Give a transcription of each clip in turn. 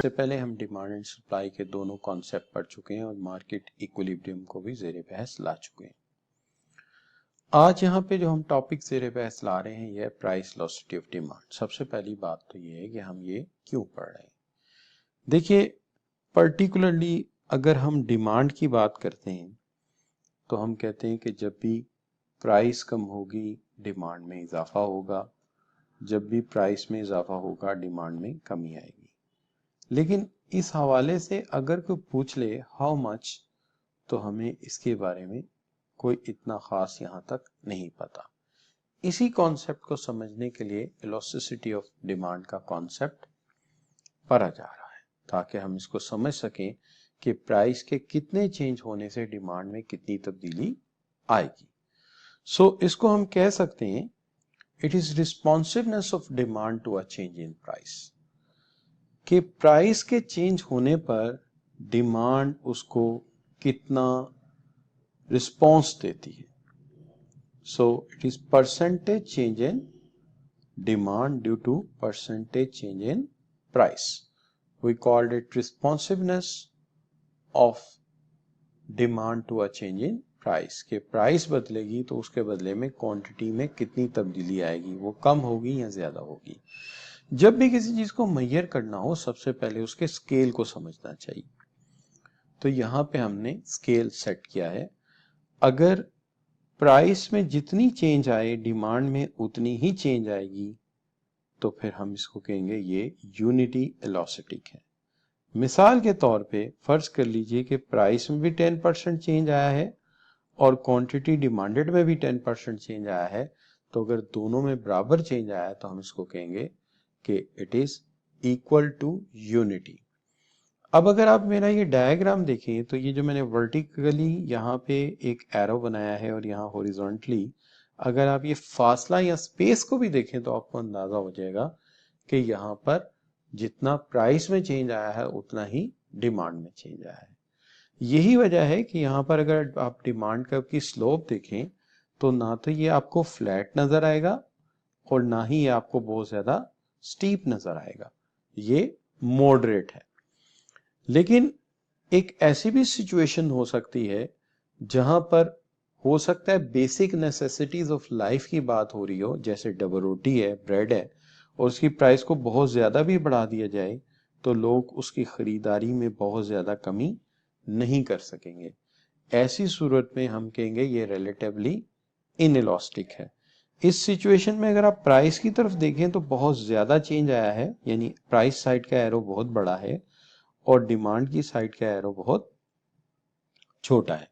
से पहले हम डिमांड एंड सप्लाई के दोनों कॉन्सेप्ट पढ़ चुके हैं और मार्केट इक्विलिब्रियम को भी ज़ेरे बहस ला चुके हैं। आज यहाँ पे जो हम टॉपिक ज़ेरे बहस ला रहे हैं यह प्राइस इलास्टिसिटी ऑफ डिमांड। सबसे पहली बात तो ये है कि हम ये क्यों पढ़ रहे हैं। देखिए, पर्टिकुलरली अगर हम डिमांड की बात करते हैं तो हम कहते हैं कि जब भी प्राइस कम होगी डिमांड में इजाफा होगा, जब भी प्राइस में इजाफा होगा डिमांड में कमी आएगी। लेकिन इस हवाले से अगर कोई पूछ ले हाउ मच, तो हमें इसके बारे में कोई इतना खास यहाँ तक नहीं पता। इसी कॉन्सेप्ट को समझने के लिए इलास्टिसिटी ऑफ डिमांड का कॉन्सेप्ट पढ़ा जा रहा है ताकि हम इसको समझ सकें कि प्राइस के कितने चेंज होने से डिमांड में कितनी तब्दीली आएगी। सो इसको हम कह सकते हैं it is responsiveness of demand to a change in price, कि प्राइस के चेंज होने पर डिमांड उसको कितना रिस्पॉन्स देती है। So it is percentage change in demand due to percentage change in price. We called it responsiveness of demand to a change in price, के price बदलेगी तो उसके बदले में क्वांटिटी में कितनी तब्दीली आएगी, वो कम होगी या ज्यादा होगी। जब भी किसी चीज को मेजर करना हो सबसे पहले उसके स्केल को समझना चाहिए। तो यहाँ पे हमने स्केल सेट किया है। अगर प्राइस में जितनी चेंज आए डिमांड में उतनी ही चेंज आएगी तो फिर हम इसको कहेंगे ये यूनिटी इलास्टिक है। मिसाल के तौर पे फर्ज कर लीजिए कि प्राइस में भी 10% चेंज आया है और क्वांटिटी डिमांडेड में भी 10% चेंज आया है, तो अगर दोनों में बराबर चेंज आया तो हम इसको कहेंगे कि it is equal to unity. अब अगर आप मेरा ये डायग्राम देखें तो ये जो मैंने वर्टिकली यहाँ पे एक एरो बनाया है और यहाँ हॉरिजॉन्टली अगर आप ये फासला या स्पेस को भी देखें तो आपको अंदाजा हो जाएगा कि यहाँ पर जितना प्राइस में चेंज आया है उतना ही डिमांड में चेंज आया है। यही वजह है कि यहाँ पर अगर आप डिमांड कर्व की स्लोप देखें तो ना तो ये आपको फ्लैट नजर आएगा और ना ही ये आपको बहुत ज्यादा स्टीप नजर आएगा, ये मॉडरेट है। लेकिन एक ऐसी भी सिचुएशन हो सकती है जहां पर हो सकता है बेसिक नेसेसिटीज ऑफ लाइफ की बात हो रही हो, जैसे डबल रोटी है, ब्रेड है, और उसकी प्राइस को बहुत ज्यादा भी बढ़ा दिया जाए तो लोग उसकी खरीदारी में बहुत ज्यादा कमी नहीं कर सकेंगे। ऐसी सूरत में हम कहेंगे ये रिलेटिवली इनइलास्टिक है। इस सिचुएशन में अगर आप प्राइस की तरफ देखें तो बहुत ज्यादा चेंज आया है, यानी प्राइस साइड का एरो बहुत बड़ा है और डिमांड की साइड का एरो बहुत छोटा है।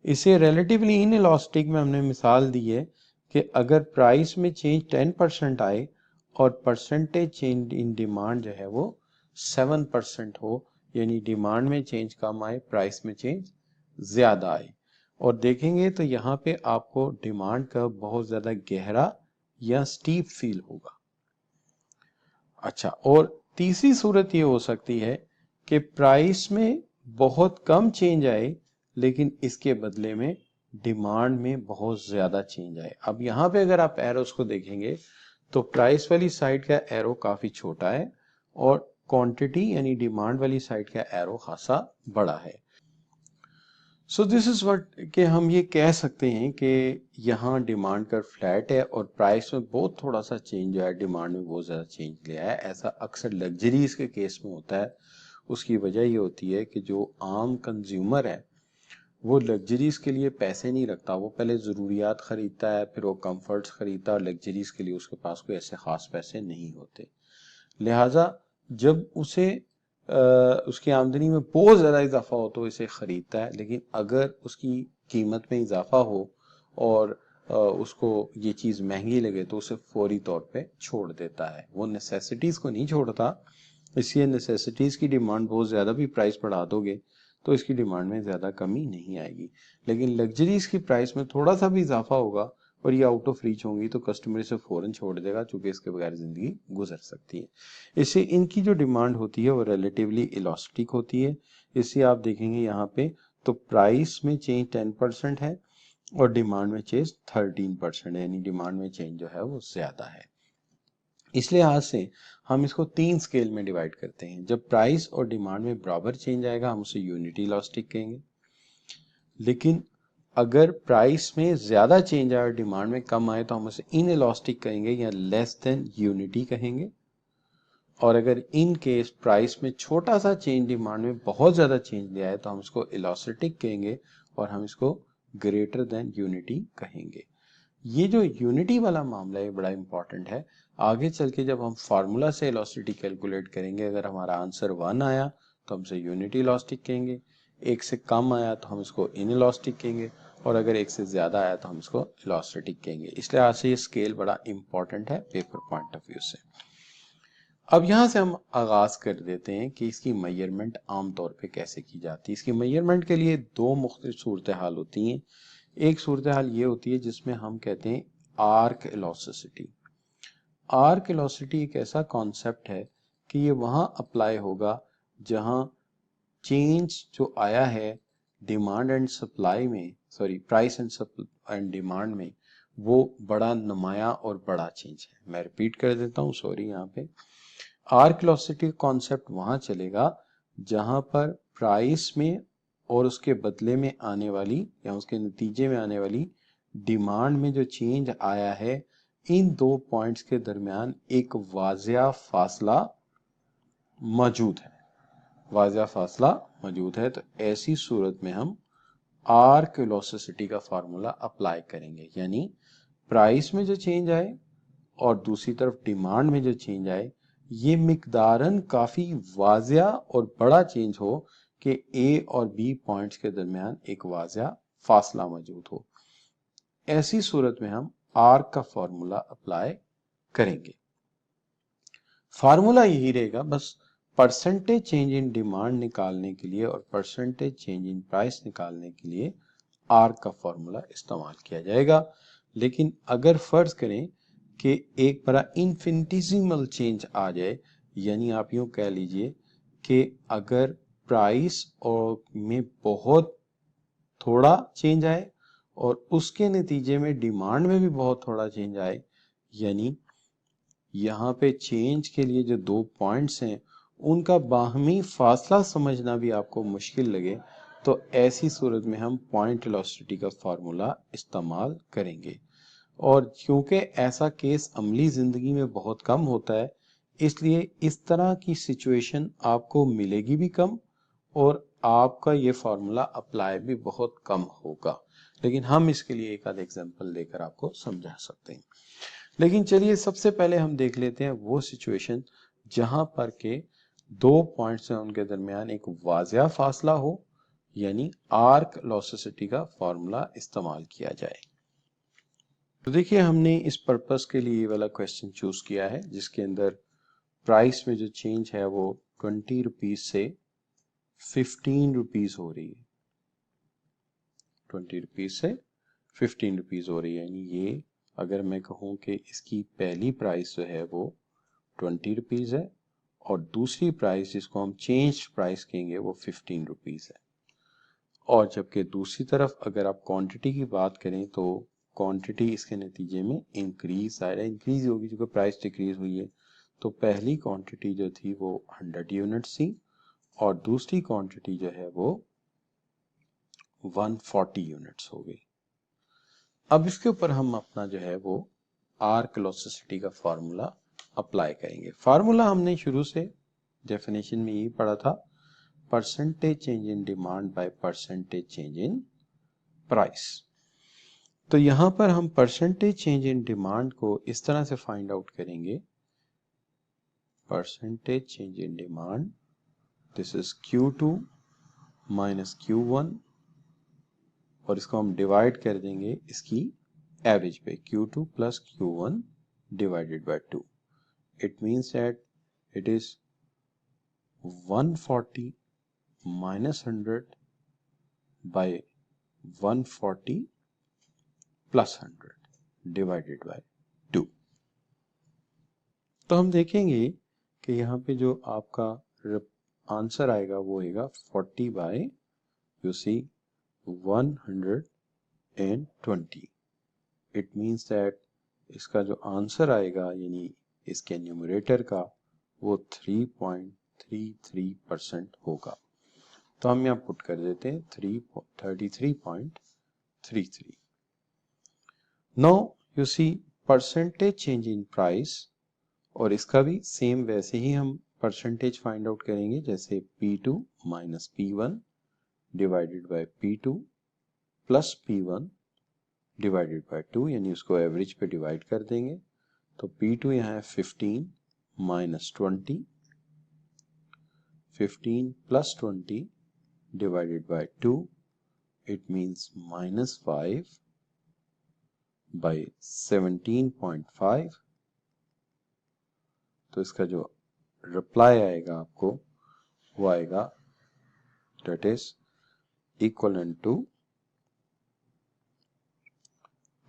इसे रिलेटिवली इनइलास्टिक में हमने मिसाल दी है कि अगर प्राइस में चेंज 10% आए और परसेंटेज चेंज इन डिमांड जो है वो 7% हो, यानी डिमांड में चेंज कम आए प्राइस में चेंज ज्यादा आए, और देखेंगे तो यहाँ पे आपको डिमांड का बहुत ज्यादा गहरा या स्टीप फील होगा। अच्छा, और तीसरी सूरत ये हो सकती है कि प्राइस में बहुत कम चेंज आए लेकिन इसके बदले में डिमांड में बहुत ज्यादा चेंज आए। अब यहाँ पे अगर आप एरोस को देखेंगे तो प्राइस वाली साइड का एरो काफी छोटा है और क्वांटिटी यानी डिमांड वाली साइड का एरो खासा बड़ा है। सो दिस इज व्हाट कि हम ये कह सकते हैं कि यहाँ डिमांड का फ्लैट है और प्राइस में बहुत थोड़ा सा चेंज है, डिमांड में बहुत ज्यादा चेंज लिया है। ऐसा अक्सर लग्जरीज के केस में होता है। उसकी वजह ये होती है कि जो आम कंज्यूमर है वो लग्जरीज के लिए पैसे नहीं रखता, वो पहले जरूरियात खरीदता है, फिर वो कंफर्ट्स खरीदता है और लग्जरीज के लिए उसके पास कोई ऐसे खास पैसे नहीं होते। लिहाजा जब उसे उसकी आमदनी में बहुत ज्यादा इजाफा हो तो इसे खरीदता है, लेकिन अगर उसकी कीमत में इजाफा हो और उसको ये चीज महंगी लगे तो उसे फौरी तौर पे छोड़ देता है। वो नेसेसिटीज को नहीं छोड़ता, इसलिए नेसेसिटीज की डिमांड बहुत ज्यादा भी प्राइस बढ़ा दोगे तो इसकी डिमांड में ज्यादा कमी नहीं आएगी, लेकिन लग्जरीज की प्राइस में थोड़ा सा भी इजाफा होगा और ये आउट ऑफ रीच होंगी तो कस्टमर इसे फौरन छोड़ देगा, चूंकि इसके बगैर जिंदगी गुजर सकती है। इससे इनकी जो डिमांड होती है वो रिलेटिवली इलास्टिक होती है। इससे आप देखेंगे यहाँ पे तो प्राइस में चेंज 10% है और डिमांड में चेंज 13% है, यानी डिमांड में चेंज जो है वो ज्यादा है। इसलिए आज से हम इसको 3 स्केल में डिवाइड करते हैं। जब प्राइस और डिमांड में बराबर चेंज आएगा हम उसे यूनिटी इलास्टिक कहेंगे, लेकिन अगर प्राइस में ज्यादा चेंज आए और डिमांड में कम आए तो हम उसे इन इलास्टिक कहेंगे या लेस देन यूनिटी कहेंगे। और अगर इन केस प्राइस में छोटा सा चेंज डिमांड में बहुत ज्यादा चेंज ले आए तो हम इसको इलास्टिक कहेंगे और हम इसको ग्रेटर देन यूनिटी कहेंगे। ये जो यूनिटी वाला मामला है बड़ा इंपॉर्टेंट है। आगे चल के जब हम फार्मूला से इलास्टिसिटी कैलकुलेट करेंगे, अगर हमारा आंसर 1 आया तो हम इसे यूनिटी इलास्टिक कहेंगे, 1 से कम आया तो हम इसको इन इलास्टिक कहेंगे, और अगर 1 से ज्यादा आया तो हम इसको इलास्टिक कहेंगे। इसलिए आज से ये स्केल बड़ा इंपॉर्टेंट है पेपर पॉइंट ऑफ व्यू से। अब यहां से हम आगाज कर देते हैं कि इसकी मेजरमेंट आमतौर पे कैसे की जाती है। इसकी मेजरमेंट के लिए दो मुख्तलिफ सूरत हाल होती हैं। एक सूरत हाल ये होती है जिसमें हम कहते हैं आर्क इलास्टिसिटी। आर्क इलास्टिसिटी एक ऐसा कॉन्सेप्ट है कि ये वहां अप्लाई होगा जहां चेंज जो आया है डिमांड एंड सप्लाई में, सॉरी प्राइस एंड डिमांड में, वो बड़ा नुमाया और बड़ा चेंज है। मैं रिपीट कर देता हूँ, सॉरी। यहाँ पे आर्क वेलोसिटी कॉन्सेप्ट वहां चलेगा जहां पर प्राइस में और उसके बदले में आने वाली या उसके नतीजे में आने वाली डिमांड में जो चेंज आया है, इन दो पॉइंट्स के दरमियान एक वाजिया फासला मौजूद है। वाजिया फासला मौजूद है तो ऐसी सूरत में हम आर्क वेलोसिटी का फार्मूला अप्लाई करेंगे, यानी प्राइस में जो चेंज आए और दूसरी तरफ डिमांड में जो चेंज आए, ये मिकदारन काफी वाजिया और बड़ा चेंज हो कि ए और बी पॉइंट्स के दरमियान एक वाजिया फासला मौजूद हो। ऐसी सूरत में हम आर्क का फॉर्मूला अप्लाई करेंगे। फार्मूला यही रहेगा, बस परसेंटेज चेंज इन डिमांड निकालने के लिए और परसेंटेज चेंज इन प्राइस निकालने के लिए आर्क का फॉर्मूला इस्तेमाल किया जाएगा। लेकिन अगर फर्ज करें कि एक बड़ा इन्फिनिटेसिमल चेंज आ जाए, यानी आप यूं कह लीजिए कि अगर प्राइस और में बहुत थोड़ा चेंज आए और उसके नतीजे में डिमांड में भी बहुत थोड़ा चेंज आए, यानी यहाँ पे चेंज के लिए जो दो पॉइंट्स हैं उनका बाहमी फासला समझना भी आपको मुश्किल लगे, तो ऐसी सूरत में हम पॉइंट वेलोसिटी का फार्मूला इस्तेमाल करेंगे। और क्योंकि ऐसा केस अमली जिंदगी में बहुत कम होता है, इसलिए इस तरह की सिचुएशन आपको मिलेगी भी कम और आपका ये फार्मूला अप्लाई भी बहुत कम होगा। लेकिन हम इसके लिए एक आध एग्जांपल देकर आपको समझा सकते हैं। लेकिन चलिए सबसे पहले हम देख लेते हैं वो सिचुएशन जहां पर के दो पॉइंट्स हैं उनके दरमियान एक वाजिया फासला हो, यानी आर्क वेलोसिटी का फार्मूला इस्तेमाल किया जाए। तो देखिए हमने इस पर्पस के लिए ये वाला क्वेश्चन चूज किया है जिसके अंदर प्राइस में जो चेंज है वो 20 रुपीज से 15 रुपीज हो रही है। 20 रुपीज से 15 रुपीज हो रही है, यानी ये अगर मैं कहूं कि इसकी पहली प्राइस जो है वो 20 रुपीज है और दूसरी प्राइस जिसको हम चेंज प्राइस कहेंगे वो 15 रुपीज है। और जबकि दूसरी तरफ अगर आप क्वांटिटी की बात करें तो क्वांटिटी इसके नतीजे में इंक्रीज इंक्रीज होगी क्योंकि प्राइस डिक्रीज हुई है। तो पहली क्वांटिटी जो थी वो 100 यूनिट्स थी और दूसरी क्वांटिटी जो है वो 140 यूनिट्स हो गई। अब इसके ऊपर हम अपना जो है वो आर्क वेलोसिटी का फार्मूला अप्लाई करेंगे। फार्मूला हमने शुरू से डेफिनेशन में यही पढ़ा था, percentage change in demand by percentage change in price. तो यहां पर हम परसेंटेज चेंज इन डिमांड को इस तरह से फाइंड आउट करेंगे, percentage change in demand, this is Q2 minus Q1 और इसको हम डिवाइड कर देंगे इसकी एवरेज पे, Q2 plus Q1 divided by 2। It means that it is 140 minus 100 by 140 plus 100 divided by 2। तो हम देखेंगे कि यहाँ पे जो आपका आंसर आएगा वो आएगा 40 by you see 120। It means that इसका जो आंसर आएगा यानी इसके न्यूमरेटर का वो 3.33% होगा। तो हम यहाँ पुट कर देते हैं 33.33। Now you see percentage change in price, और इसका भी सेम वैसे ही हम परसेंटेज फाइंड आउट करेंगे जैसे P2 minus P1 divided by P2 plus P1 divided by 2, यानी उसको एवरेज पे डिवाइड कर देंगे। तो P2 यहाँ है 15 minus 20, 15 plus 20 divided by 2, it means minus 5 by 17.5। तो इसका जो रिप्लाई आएगा आपको वो आएगा दैट इज इक्वल टू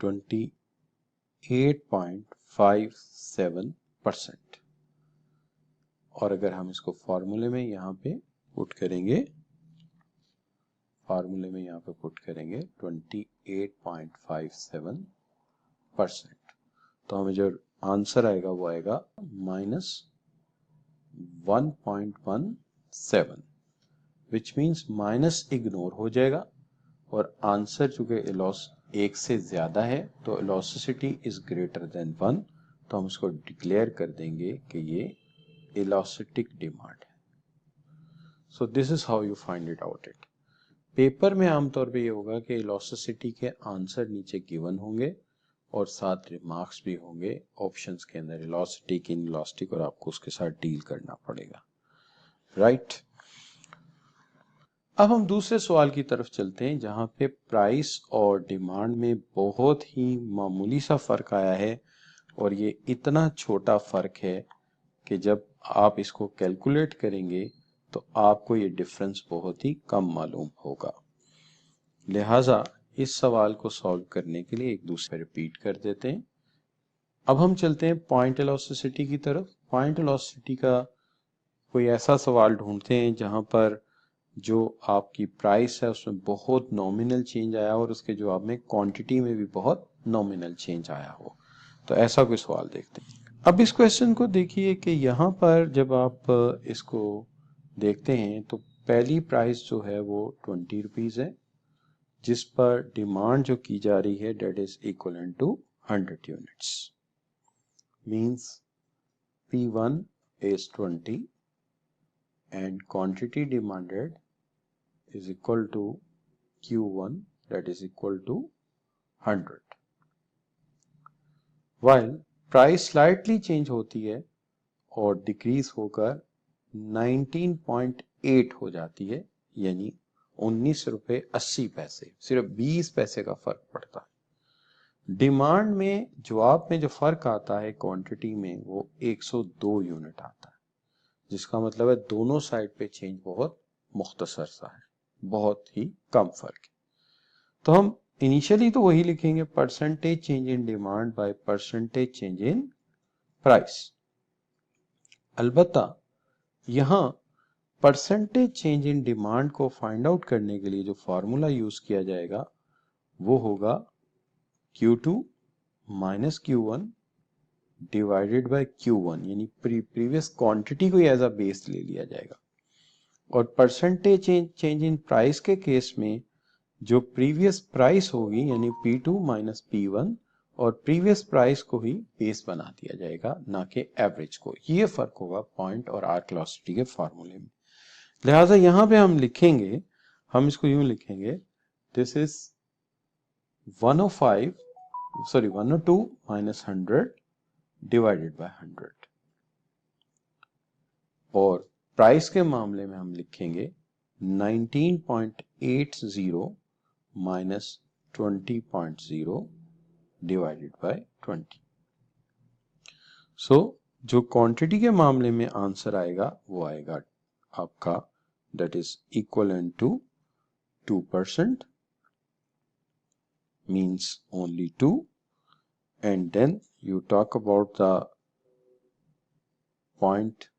28.57%। और अगर हम इसको फॉर्मूले में यहाँ पे पुट करेंगे, फॉर्मूले में यहाँ पे पुट करेंगे 28.57%, तो हमें जो आंसर आएगा वो आएगा -1.17, विच मीन्स माइनस इग्नोर हो जाएगा और आंसर चूंकि लॉस 1 से ज्यादा है तो इलास्टिसिटी इज ग्रेटर देन 1, तो हम उसको डिक्लेयर कर देंगे कि ये इलास्टिक डिमांड है। So this is how you find it out. It paper में आमतौर पे ये होगा कि इलास्टिसिटी के आंसर नीचे गिवन होंगे और साथ रिमार्क्स भी होंगे ऑप्शंस के अंदर, इलास्टिक, इनइलास्टिक, और आपको उसके साथ डील करना पड़ेगा, राइट। अब हम दूसरे सवाल की तरफ चलते हैं जहां पे प्राइस और डिमांड में बहुत ही मामूली सा फर्क आया है, और ये इतना छोटा फर्क है कि जब आप इसको कैलकुलेट करेंगे तो आपको ये डिफरेंस बहुत ही कम मालूम होगा। लिहाजा इस सवाल को सॉल्व करने के लिए एक दूसरे रिपीट कर देते हैं। अब हम चलते हैं पॉइंट इलास्टिसिटी की तरफ। पॉइंट इलास्टिसिटी का कोई ऐसा सवाल ढूंढते हैं जहां पर जो आपकी प्राइस है उसमें बहुत नॉमिनल चेंज आया और उसके जवाब में क्वांटिटी में भी बहुत नॉमिनल चेंज आया हो। तो ऐसा कोई सवाल देखते हैं। अब इस क्वेश्चन को देखिए कि यहाँ पर जब आप इसको देखते हैं तो पहली प्राइस जो है वो 20 रुपीज है, जिस पर डिमांड जो की जा रही है date is equal to 100 units, means P1 is 20 and quantity demanded is equal to Q1 that is equal to 100, while price slightly change होती है और डिक्रीज होकर 19.8 हो जाती है, यानी 19 रुपए 80 पैसे, सिर्फ 20 पैसे का फर्क पड़ता है। डिमांड में जवाब में जो फर्क आता है क्वांटिटी में वो 102 यूनिट आता है, जिसका मतलब है दोनों साइड पे चेंज बहुत मुख्तसर सा है, बहुत ही कम फर्क है। तो हम इनिशियली तो वही लिखेंगे percentage change in demand by percentage change in price. अलबत्ता यहां परसेंटेज चेंज इन डिमांड को फाइंड आउट करने के लिए जो फॉर्मूला यूज किया जाएगा वो होगा Q2 minus Q1 divided bye Q1, यानी प्रीवियस क्वांटिटी को एज अ बेस ले लिया जाएगा। और परसेंटेज चेंज इन प्राइस के केस में जो प्रीवियस प्राइस होगी यानी P2 माइनस P1, और प्रीवियस प्राइस को ही बेस बना दिया जाएगा, ना कि एवरेज को। ये फर्क होगा पॉइंट और आर्क वेलोसिटी के फॉर्मूले में। लिहाजा यहां पे हम लिखेंगे, हम इसको यूं लिखेंगे, this is 102 minus 100 divided bye 100, और प्राइस के मामले में हम लिखेंगे 19.80 माइनस 20.0 डिवाइडेड बाय 20। सो जो क्वांटिटी के मामले में आंसर आएगा वो आएगा आपका that is equal to 2%, means only 2, and then you talk about the point,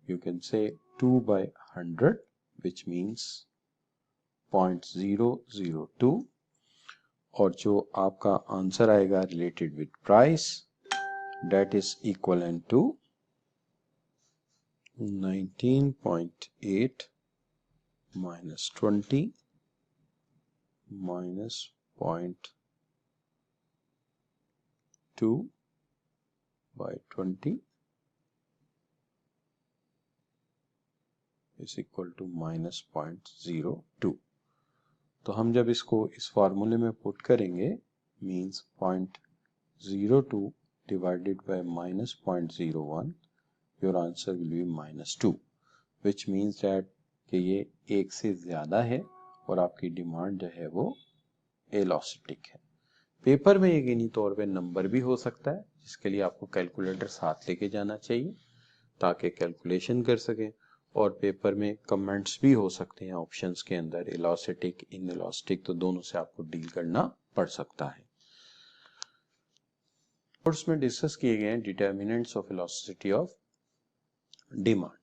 you can say 2 by 100 which means 0.002, और जो आपका आंसर आएगा related with price that is equivalent to 19.8 minus 20 minus 0.2 by 20 is equal to minus 0.02। तो हम जब इसको इस फॉर्मूले में पुट करेंगे means 0.02 divided by minus 0.01, your answer will be -2, which means that कि ये एक से ज़्यादा है और आपकी डिमांड जो है वो एलास्टिक है। पेपर में यकीनी तौर पे नंबर भी हो सकता है, जिसके लिए आपको कैलकुलेटर साथ लेके जाना चाहिए ताकि कैलकुलेशन कर सकें, और पेपर में कमेंट्स भी हो सकते हैं ऑप्शंस के अंदर, इलास्टिक इनइलास्टिक, तो दोनों से आपको डील करना पड़ सकता है। कोर्स में डिस्कस किए गए हैं determinants of elasticity of demand.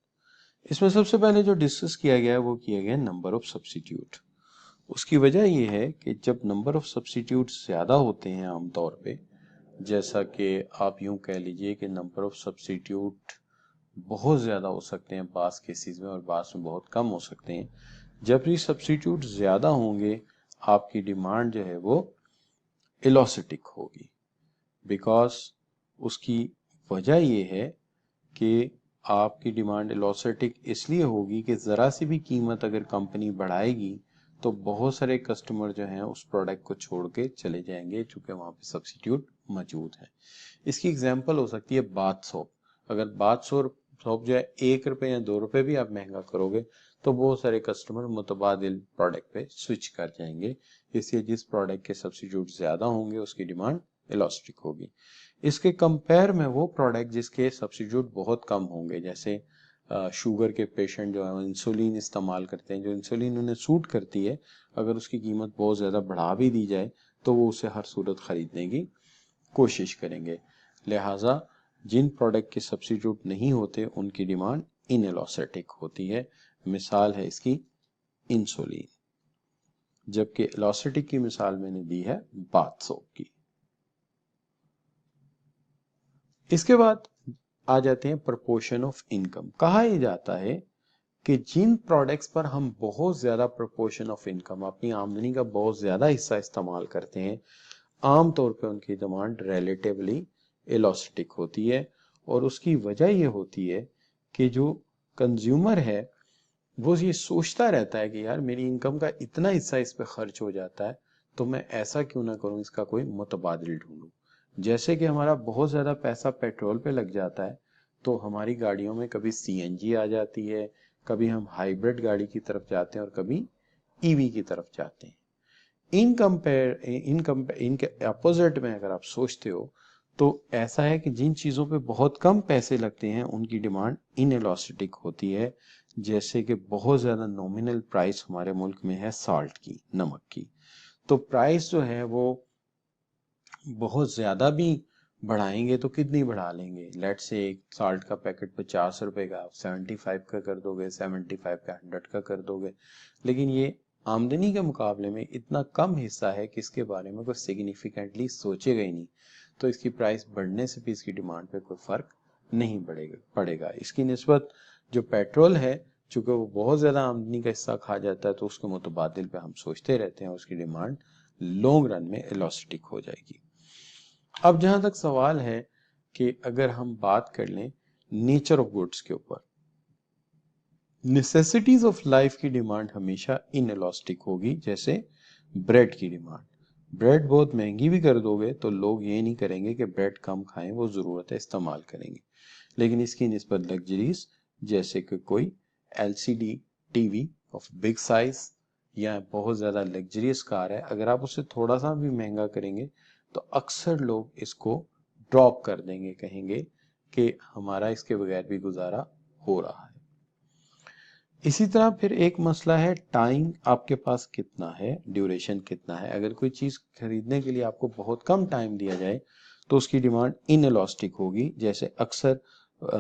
इसमें सबसे पहले जो डिस्कस किया गया है वो किया गया नंबर ऑफ सब्स्टिट्यूट। उसकी वजह ये है कि जब नंबर ऑफ सब्स्टिट्यूट ज़्यादा होते हैं आमतौर पे, जैसा कि आप यूं कह लीजिए कि नंबर ऑफ सब्स्टिट्यूट बहुत ज़्यादा हो सकते हैं बास केसेस में और बास में बहुत कम हो सकते हैं। जब भी सब्स्टिट्यूट ज़्यादा होंगे आपकी डिमांड जो है वो इलास्टिक होगी, बिकॉज उसकी वजह ये है कि आपकी डिमांड इलास्टिक इसलिए होगी कि ज़रा सी भी कीमत अगर कंपनी बढ़ाएगी तो बहुत सारे कस्टमर जो हैं उस प्रोडक्ट को छोड़ के चले जाएंगे, चूँकि वहाँ पे सब्स्टिट्यूट मौजूद है। इसकी एग्जांपल हो सकती है बाथ सोप। अगर बाथ सोप जो है 1 रुपये या 2 रुपये भी आप महंगा करोगे तो बहुत सारे कस्टमर मुतबादिल प्रोडक्ट पे स्विच कर जाएंगे, इसलिए जिस प्रोडक्ट के सब्स्टिट्यूट ज़्यादा होंगे उसकी डिमांड इलास्टिक होगी। इसके कंपेयर में वो प्रोडक्ट जिसके सब्स्टिट्यूट बहुत कम होंगे, जैसे शुगर के पेशेंट जो है इंसुलिन इस्तेमाल करते हैं, जो इंसुलिन उन्हें सूट करती है, अगर उसकी कीमत बहुत ज़्यादा बढ़ा भी दी जाए तो वो उसे हर सूरत ख़रीदने की कोशिश करेंगे। लिहाजा जिन प्रोडक्ट के सब्स्टिट्यूट नहीं होते उनकी डिमांड इनइलास्टिक होती है। मिसाल है इसकी इंसुलिन, जबकि इलास्टिक की मिसाल मैंने दी है बाथ सोप की। इसके बाद आ जाते हैं प्रोपोर्शन ऑफ इनकम। कहा यह जाता है कि जिन प्रोडक्ट्स पर हम बहुत ज़्यादा प्रोपोर्शन ऑफ इनकम, अपनी आमदनी का बहुत ज़्यादा हिस्सा इस्तेमाल करते हैं, आमतौर पे उनकी डिमांड रिलेटिवली इलास्टिक होती है। और उसकी वजह ये होती है कि जो कंज्यूमर है वो ये सोचता रहता है कि यार मेरी इनकम का इतना हिस्सा इस पे खर्च हो जाता है, तो मैं ऐसा क्यों ना करूं, इसका कोई मुतबादिल ढूंढूं। जैसे कि हमारा बहुत ज़्यादा पैसा पेट्रोल पे लग जाता है तो हमारी गाड़ियों में कभी सीएनजी आ जाती है, कभी हम हाइब्रिड गाड़ी की तरफ जाते हैं और कभी ईवी की तरफ जाते हैं। इनके अपोजिट में अगर आप सोचते हो तो ऐसा है कि जिन चीज़ों पे बहुत कम पैसे लगते हैं उनकी डिमांड इनइलास्टिक होती है। जैसे कि बहुत ज़्यादा नॉमिनल प्राइस हमारे मुल्क में है साल्ट की, नमक की, तो प्राइस जो है वो बहुत ज़्यादा भी बढ़ाएंगे तो कितनी बढ़ा लेंगे। लेट्स से एक साल्ट का पैकेट 50 रुपए का आप 75 का कर दोगे, 75 का 100 का कर दोगे, लेकिन ये आमदनी के मुकाबले में इतना कम हिस्सा है कि इसके बारे में कोई सिग्निफिकेंटली सोचेगा ही नहीं, तो इसकी प्राइस बढ़ने से भी इसकी डिमांड पे कोई फ़र्क नहीं पड़ेगा। इसकी निस्बत जो पेट्रोल है, चूँकि वो बहुत ज़्यादा आमदनी का हिस्सा खा जाता है, तो उसके मुतबादिल पे हम सोचते रहते हैं, उसकी डिमांड लॉन्ग रन में इलास्टिक हो जाएगी। अब जहां तक सवाल है कि अगर हम बात कर लें नेचर ऑफ गुड्स के ऊपर, नेसेसिटीज ऑफ लाइफ की डिमांड हमेशा इनइलास्टिक होगी। जैसे ब्रेड की डिमांड, ब्रेड बहुत महंगी भी कर दोगे तो लोग ये नहीं करेंगे कि ब्रेड कम खाएं, वो ज़रूरत है इस्तेमाल करेंगे। लेकिन इसकी निस्बत लग्जरीज जैसे कि कोई LCD TV off big size या बहुत ज़्यादा लग्जरियस कार है, अगर आप उसे थोड़ा सा भी महंगा करेंगे तो अक्सर लोग इसको ड्रॉप कर देंगे, कहेंगे कि हमारा इसके बगैर भी गुजारा हो रहा है। इसी तरह फिर एक मसला है टाइम, आपके पास कितना है, ड्यूरेशन कितना है। अगर कोई चीज़ खरीदने के लिए आपको बहुत कम टाइम दिया जाए तो उसकी डिमांड इनइलास्टिक होगी। जैसे अक्सर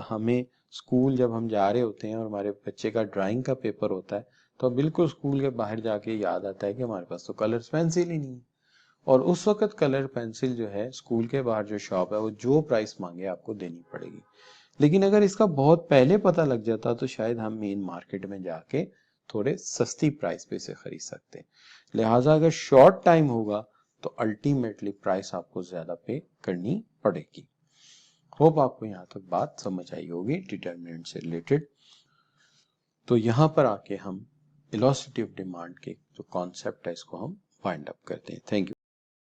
हमें स्कूल जब हम जा रहे होते हैं और हमारे बच्चे का ड्राइंग का पेपर होता है तो बिल्कुल स्कूल के बाहर जाके याद आता है कि हमारे पास तो कलर्स पेंसिल ही नहीं है, और उस वक्त कलर पेंसिल जो है स्कूल के बाहर जो शॉप है वो जो प्राइस मांगे आपको देनी पड़ेगी। लेकिन अगर इसका बहुत पहले पता लग जाता तो शायद हम मेन मार्केट में जाके थोड़े सस्ती प्राइस पे से खरीद सकते। लिहाजा अगर शॉर्ट टाइम होगा तो अल्टीमेटली प्राइस आपको ज्यादा पे करनी पड़ेगी। होप आपको यहाँ तक बात समझ आई होगी डिटरमिनेंट से रिलेटेड। तो यहाँ पर आके हम वेलोसिटी ऑफ डिमांड के जो कॉन्सेप्ट है इसको हम फाइंड अप करते हैं। Thank you.